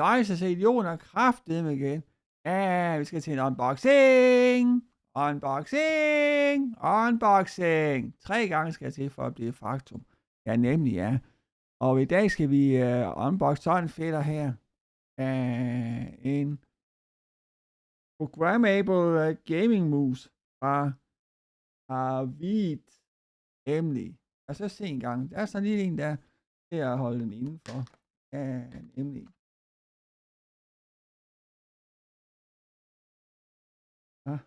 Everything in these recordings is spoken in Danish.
Løjse sig idioter kraftedeme igen. Vi skal til en unboxing. Unboxing. 3 gange skal jeg til for at blive faktum. Ja, nemlig ja. Og i dag skal vi unboxe sådan en fætter her. En programmable gaming mus fra Arvid. Nemlig. Og så se en gang. Der er sådan lige en der til at holde den indenfor. Nemlig. Ja.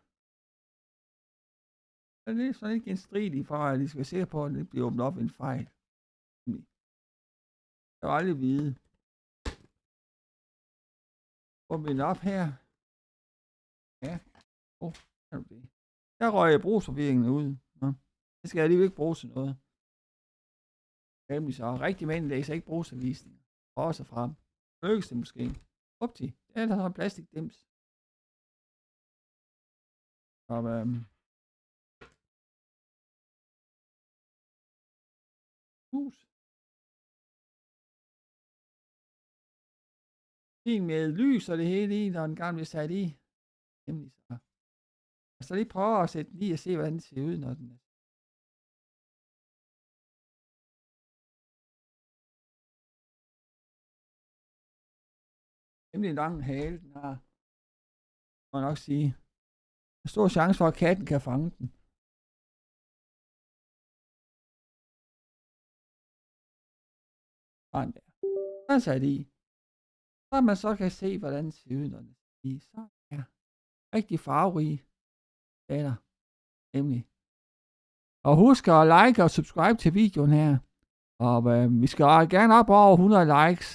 Så det er sådan ikke genstridigt for, at de skal se på, at det bliver åbnet op en fejl. Jeg vil aldrig vide. Åbner vi den op her. Ja. Kan du det? Der røg jeg brugsforvirringen ud. Ja. Det skal jeg alligevel ikke bruge til noget. Nemlig så. Rigtig mænd læser ikke brugsanvisninger. Også frem. Lykkes det måske. Upti. Det er der sådan en plastikdims. Og hus. Fint med lys og det hele i, når den gerne bliver sat i. Nemlig så. Og så lige prøve at sætte den i og se, hvordan den ser ud, når den er. Nemlig en lang hale, den har. Må jeg nok sige. Der er stor chance for, at katten kan fange den. Sådan der. Så sat i. Så man så kan se, hvordan det ser ud, når den er i. Så er rigtig farverig. Det er der. Nemlig. Og husk at like og subscribe til videoen her. Og vi skal gerne op over 100 likes.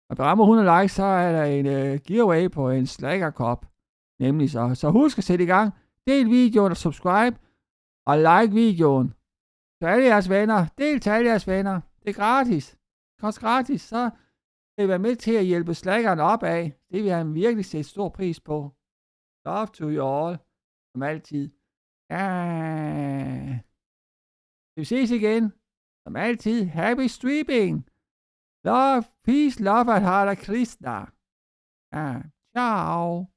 Og hvis vi rammer 100 likes, så er der en giveaway på en Slacker-kop. Nemlig så. Så husk at sætte i gang. Del videoen og subscribe. Og like videoen. Så alle jeres venner. Del til alle jeres venner. Det er gratis. Det koster gratis. Så vil I være med til at hjælpe Slackeren opad. Det vil han virkelig sætte stor pris på. Love to you all. Som altid. Ja. Vi ses igen. Som altid. Happy streaming. Love, peace, love and Hare Krishna. Ciao.